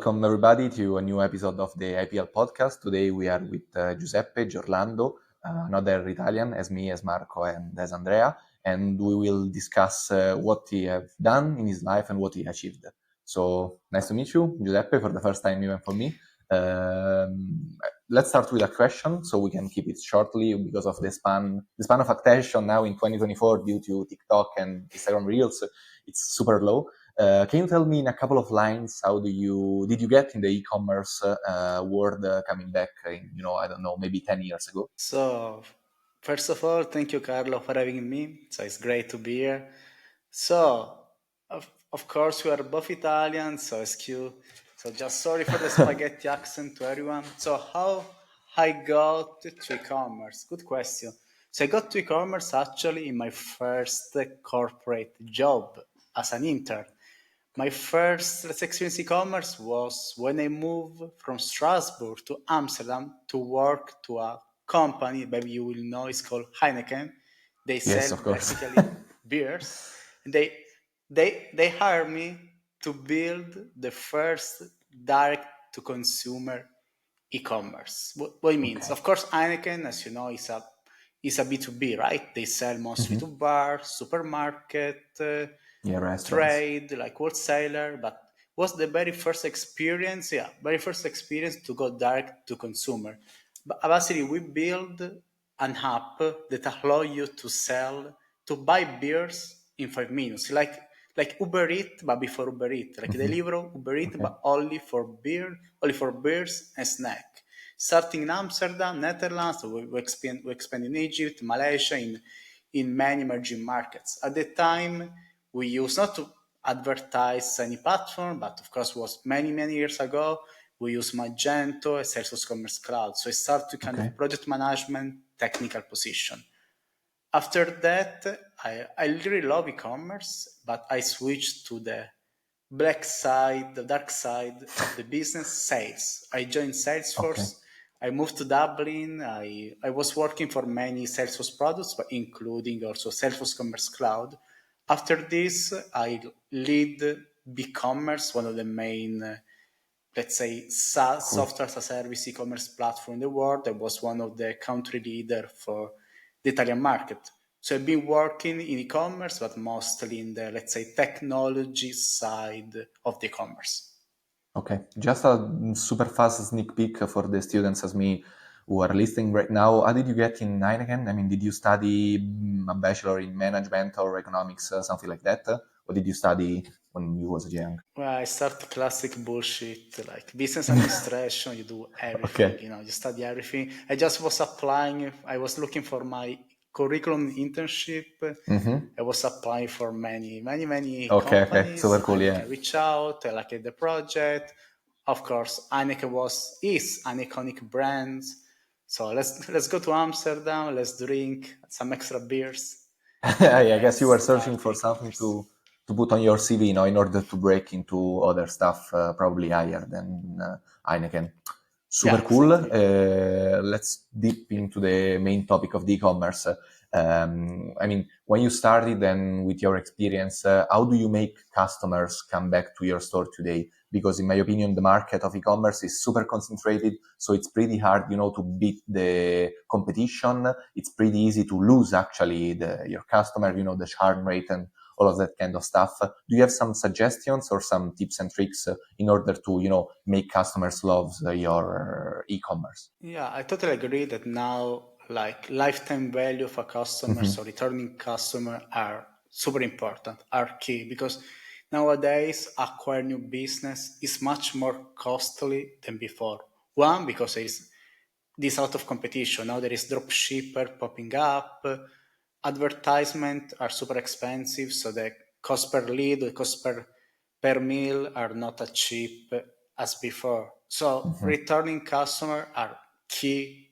Welcome everybody to a new episode of the Hypeal Podcast. Today we are with Giuseppe Giorlando, another Italian as me, as Marco, and as Andrea, and we will discuss what he have done in his life and what he achieved. So nice to meet you, Giuseppe, for the first time even for me. Let's start with a question, so we can keep it shortly because of the span of attention now in 2024 due to TikTok and Instagram Reels. It's super low. Can you tell me in a couple of lines how did you get in the e-commerce world coming back in, I don't know, maybe 10 years ago? So, first of all, thank you, Carlo, for having me. So, it's great to be here. So, of course, we are both Italian, so excuse. So, just sorry for the spaghetti accent to everyone. So, how I got to e-commerce? Good question. So, I got to e-commerce actually in my first corporate job as an intern. My first, let's say, experience e-commerce was when I moved from Strasbourg to Amsterdam to work to a company, maybe you will know, it's called Heineken. They Yes, sell of course. basically beers. And they hired me to build the first direct to consumer e-commerce. What it means? Okay. Of course, Heineken, as you know, is a B2B, right? They sell mostly to bars, supermarket, Yeah, restaurants. trade, like wholesaler, but was the very first experience, very first experience to go direct to consumer. But basically, we build an app that allow you to sell, to buy beers in 5 minutes, like Uber Eats, but before Uber Eats, like Deliveroo, Uber Eats, Okay. but only for beers and snack. Starting in Amsterdam, Netherlands, we expand in Egypt, Malaysia, in many emerging markets. At the time, we used not to advertise any platform, but of course was many years ago. We use Magento and Salesforce Commerce Cloud. So I started to kind Okay. of project management technical position. After that, I really love e-commerce, but I switched to the black side, the dark side of the business, sales. I joined Okay. Salesforce. I moved to Dublin. I was working for many Salesforce products, but including also Salesforce Commerce Cloud. After this, I lead BigCommerce, one of the main, let's say, SaaS, Cool. software as a service e-commerce platform in the world. I was one of the country leader for the Italian market. So I've been working in e-commerce, but mostly in the, let's say, technology side of the e-commerce. Okay. Just a super fast sneak peek for the students as me who are listening right now. How did you get in Heineken? I mean, did you study a bachelor in management or economics, something like that? Or did you study when you was young? Well, I start classic bullshit, like business administration, you do everything, Okay. you study everything. I just was applying, I was looking for my curriculum internship. Mm-hmm. I was applying for many Okay. Okay. Super companies. cool. Yeah. Heineken reach out, I liked the project. Of course, Heineken is an iconic brand. So let's go to Amsterdam, let's drink some extra beers, and I guess you were let's searching start for something e-commerce. to put on your CV, in order to break into other stuff, probably higher than Heineken. Super Yeah, cool. exactly. Let's deep into the main topic of the e-commerce. I mean, when you started and with your experience, how do you make customers come back to your store today? Because in my opinion, the market of e-commerce is super concentrated, so it's pretty hard, to beat the competition. It's pretty easy to lose actually your customer, the churn rate and all of that kind of stuff. Do you have some suggestions or some tips and tricks in order to, make customers love your e-commerce? Yeah, I totally agree that now, like lifetime value of a customer, Mm-hmm. so returning customer are super important, are key because nowadays acquire new business is much more costly than before. One, because there is this out of competition. Now there is drop shipper popping up, advertisement are super expensive, so the cost per lead, the cost per meal are not as cheap as before. So Mm-hmm. returning customer are key,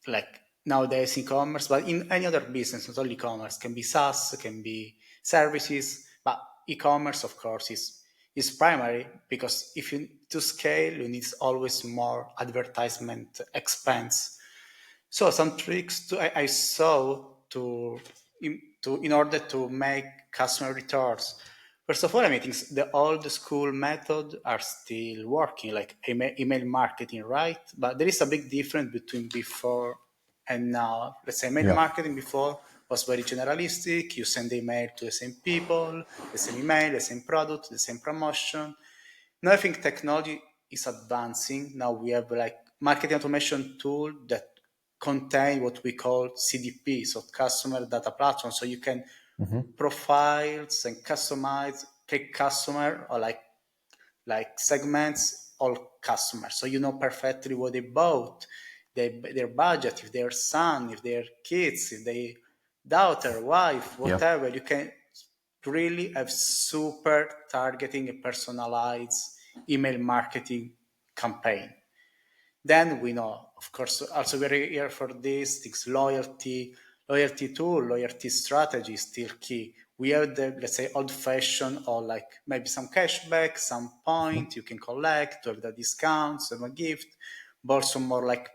like nowadays in commerce, but in any other business, not only commerce, can be SaaS, can be services, but e-commerce, of course, is primary because if you to scale, you need always more advertisement expense. So some tricks I saw in order to make customer returns. First of all, I mean, things, the old school method are still working, like email marketing, right? But there is a big difference between before and now. Let's say email Yeah. marketing before was very generalistic. You send email to the same people, the same email, the same product, the same promotion. Now I think technology is advancing. Now we have like marketing automation tool that contain what we call CDP, so customer data platform. So you can Hmm. profiles and customize take customer or like segments all customers. So you know perfectly what they bought, their budget, if their son, if their kids, if they daughter, wife, Yeah. whatever. You can really have super targeting and personalized email marketing campaign. Then we know, of course, also we're here for this, things loyalty tool, loyalty strategy is still key. We have the, let's say, old fashioned or like maybe some cashback, some Hmm. point you can collect to have the discounts and a gift, but also more like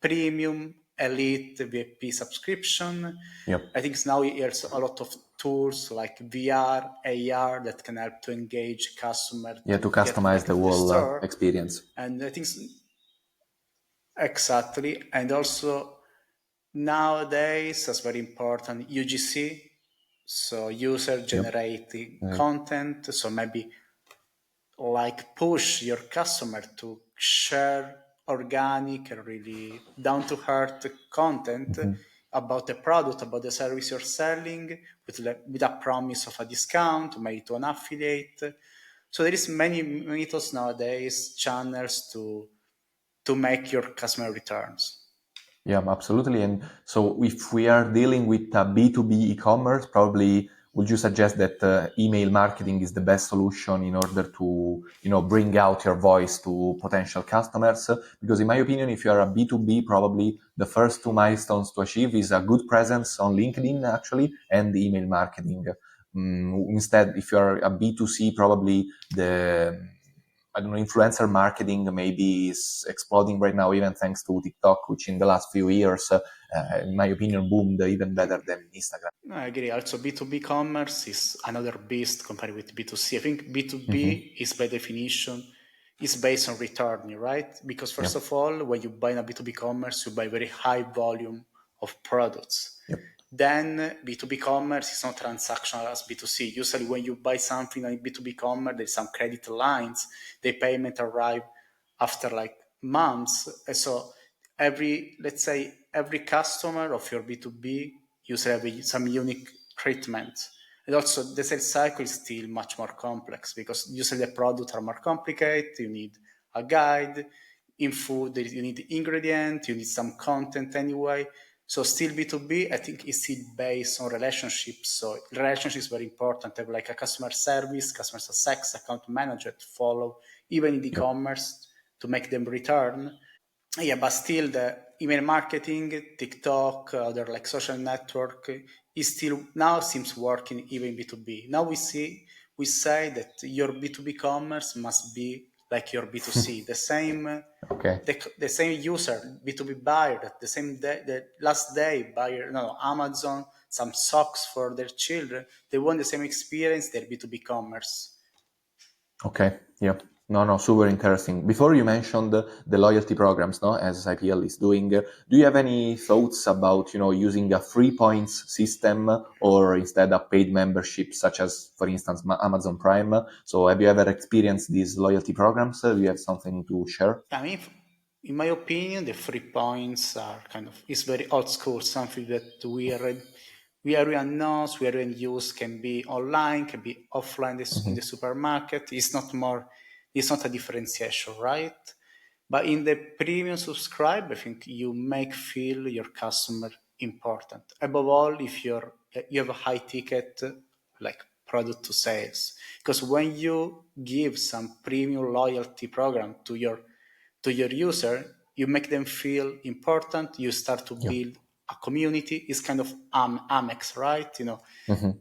premium elite VIP subscription. Yep. I think now there's a lot of tools like VR, AR that can help to engage customer Yeah, to to get customize back the to the whole store. experience. And I think exactly. And also nowadays, that's very important, UGC, so user Yep. generating Uh, content. So maybe like push your customer to share organic and really down to earth content mhm. about the product, about the service you're selling, with a promise of a discount, maybe to an affiliate. So there is many methods nowadays, channels to make your customer returns. Yeah, absolutely. And so if we are dealing with B2B e-commerce, probably would you suggest that email marketing is the best solution in order to, bring out your voice to potential customers? Because in my opinion, if you are a B2B, probably the first two milestones to achieve is a good presence on LinkedIn, actually, and email marketing. Instead, if you are a B2C, probably I don't know, influencer marketing maybe is exploding right now, even thanks to TikTok, which in the last few years, in my opinion, boomed even better than Instagram. No, I agree. Also, B2B commerce is another beast compared with B2C. I think Hmm. B2B is by definition is based on return, right? Because Yep. first of all, when you buy in a B2B commerce, you buy very high volume of products. Yep. Then B2B commerce is not transactional as B2C. Usually when you buy something on B2B commerce, there's some credit lines, the payment arrive after like months. And so let's say every customer of your B2B usually have some unique treatment. And also the sales cycle is still much more complex because usually the products are more complicated. You need a guide. In food, you need ingredient, you need some content anyway. So still B2B, I think is still based on relationships. So relationships is very important. Have like a customer service, customer success, account manager to follow, even in Yep. e-commerce to make them return. Yeah, but still the email marketing, TikTok, other like social network is still now seems working even B2B. Now we say that your B2B commerce must be like your B2C. The same Okay. the same user, B2B buyer, that the same day, the last day buyer, no, Amazon, some socks for their children, they want the same experience, their B2B commerce. Okay. Yeah. No, no, super interesting. Before you mentioned the loyalty programs, no, as IPL is doing, do you have any thoughts about, using a free points system or instead a paid membership, such as, for instance, Amazon Prime? So have you ever experienced these loyalty programs? Do you have something to share? I mean, in my opinion, the free points are kind of it's very old school, something that we everyone knows, we everyone use, can be online, can be offline in the Hmm. supermarket. It's not a differentiation, right? But in the premium subscribe, I think you make feel your customer important. Above all, if you have a high ticket like product to sales, because when you give some premium loyalty program to your user, you make them feel important. You start to Yeah. build a community. It's kind of Amex, right? Hmm.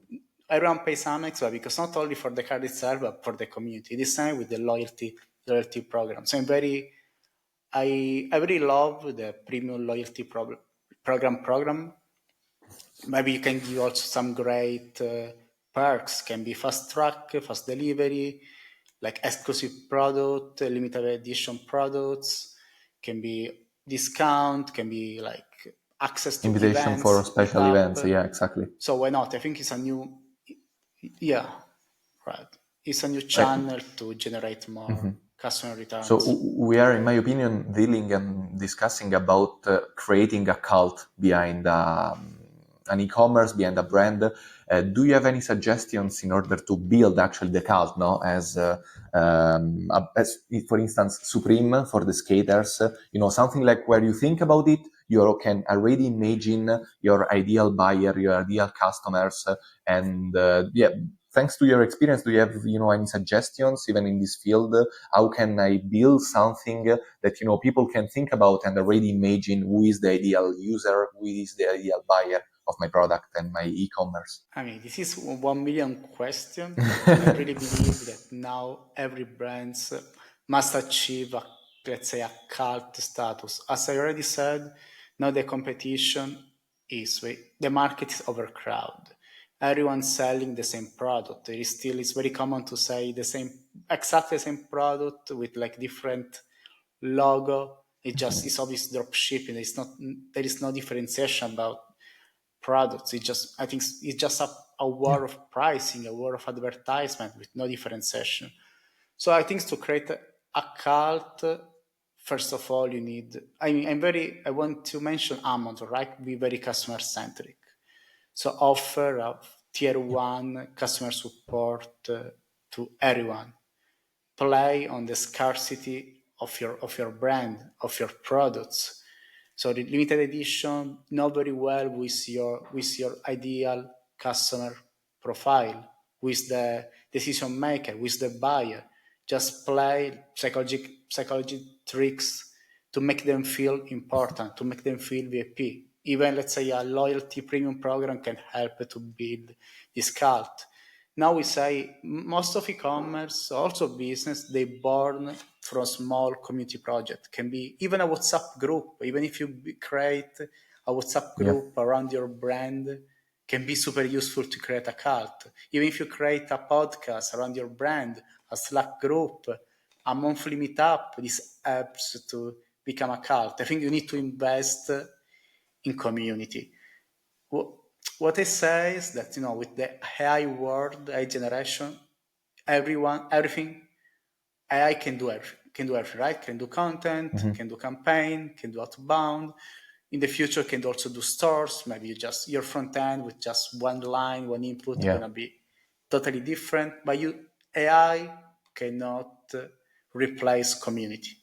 Everyone pays Amex, but because not only for the card itself, but for the community. This time with the loyalty program. So I really love the premium loyalty program. Maybe you can give also some great perks, can be fast track, fast delivery, like exclusive product, limited edition products, can be discount, can be like access to Invitation for events, special events. meetup. Yeah, exactly. So why not? I think it's a new, yeah, right. It's a new I, channel to generate more customer So returns. we are, in my opinion, dealing and discussing about creating a cult behind an e-commerce, behind a brand. Do you have any suggestions in order to build actually the cult? No, as for instance, Supreme for the skaters. Something like where you think about it, you can already imagine your ideal buyer, your ideal customers, and yeah. Thanks to your experience, do you have any suggestions even in this field? How can I build something that people can think about and already imagine who is the ideal user, who is the ideal buyer of my product and my e-commerce? I mean, this is 1 million question, but I really believe that now every brand must achieve let's say, a cult status. As I already said, now the competition is the market is overcrowded. Everyone's selling the same product. It's very common to say exactly the same product with like different logo. It's obvious drop shipping. There is no differentiation about products. I think it's just a war of pricing, a war of advertisement with no differentiation. So I think to create a cult, first of all, you need. I want to mention Amazon, right? Be very customer centric. So offer a tier one customer support to everyone. Play on the scarcity of your brand, of your products. So the limited edition know very well with your ideal customer profile, with the decision maker, with the buyer. Just play psychology tricks to make them feel important, to make them feel VIP. Even let's say a loyalty premium program can help to build this cult. Now we say most of e-commerce, also business, they born from small community project. Can be even a WhatsApp group. Even if you create a WhatsApp Yeah. group around your brand, can be super useful to create a cult. Even if you create a podcast around your brand, a Slack group, a monthly meetup, these apps to become a cult. I think you need to invest in community. What I say is that with the AI world, AI generation, everything AI can do everything, right? Can do content, can do campaign, can do outbound. In the future, can also do stores. Maybe your front end with just one line, one input, Yeah. gonna be totally different. But AI cannot replace community,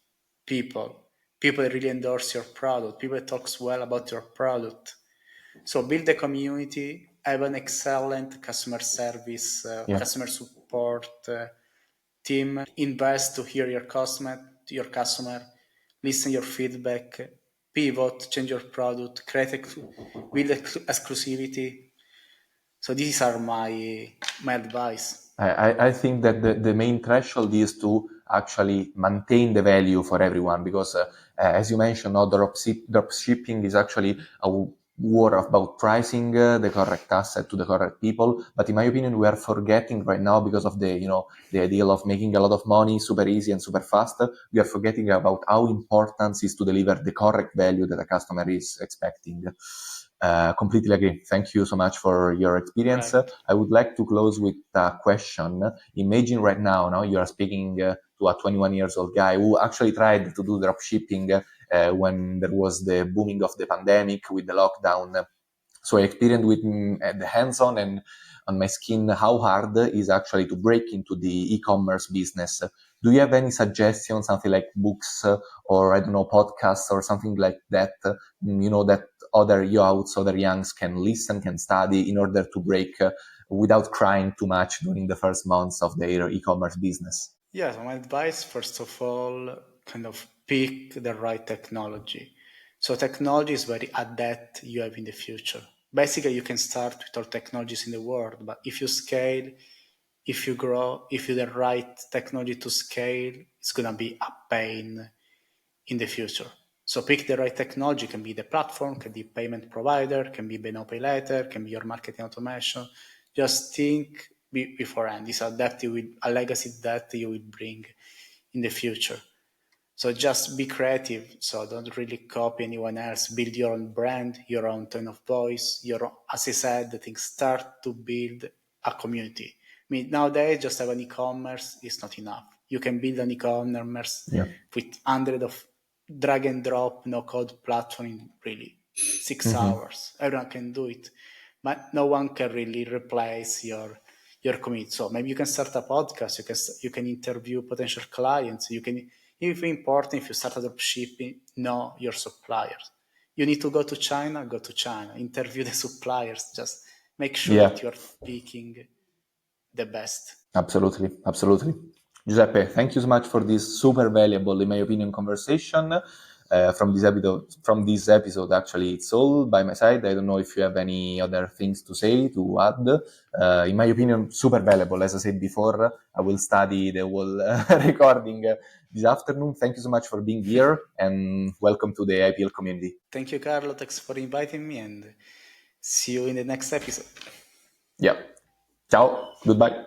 people that really endorse your product, people that talks well about your product. So build a community, have an excellent customer service, Yeah. customer support team. Invest to hear your customer, listen your feedback, pivot, change your product, build exclusivity. So these are my advice. I think that the main threshold is to actually maintain the value for everyone because, as you mentioned, no, drop shipping is actually a war about pricing the correct asset to the correct people. But in my opinion, we are forgetting right now because of the ideal of making a lot of money super easy and super fast. We are forgetting about how important is to deliver the correct value that a customer is expecting. Completely agree. Thank you so much for your experience. Right. I would like to close with a question. Imagine right now, you are speaking to a 21 years old guy who actually tried to do drop shipping when there was the booming of the pandemic with the lockdown. So I experienced with at the hands-on and on my skin how hard is actually to break into the e-commerce business. Do you have any suggestions, something like books or I don't know podcasts or something like that? That other youths, other youngs can listen, can study in order to break without crying too much during the first months of their e-commerce business. Yeah, so my advice, first of all, kind of pick the right technology. So technology is very at that you have in the future. Basically, you can start with all technologies in the world, but if you scale, if you grow, if you the right technology to scale, it's gonna be a pain in the future. So pick the right technology. Can be the platform, can be payment provider, can be Buy Now Pay Later, can be your marketing automation. just think beforehand. It's a legacy that you will bring in the future. So just be creative. So don't really copy anyone else. Build your own brand, your own tone of voice. As I said, I think start to build a community. I mean, nowadays just have an e-commerce is not enough. You can build an e-commerce with hundreds of drag and drop, no code platform in really 6 hours. Everyone can do it, but no one can really replace your community. So maybe you can start a podcast. You can interview potential clients. You can, if important, if you start a drop shipping, know your suppliers. You need to go to China, interview the suppliers. Just make sure that you're picking the best. Absolutely. Giuseppe, thank you so much for this super valuable, in my opinion, conversation. From this episode, actually, it's all by my side. I don't know if you have any other things to say, to add. In my opinion, super valuable. As I said before, I will study the whole recording this afternoon. Thank you so much for being here, and welcome to the Hypeal community. Thank you, Carlo. Thanks for inviting me, and see you in the next episode. Yeah. Ciao. Goodbye.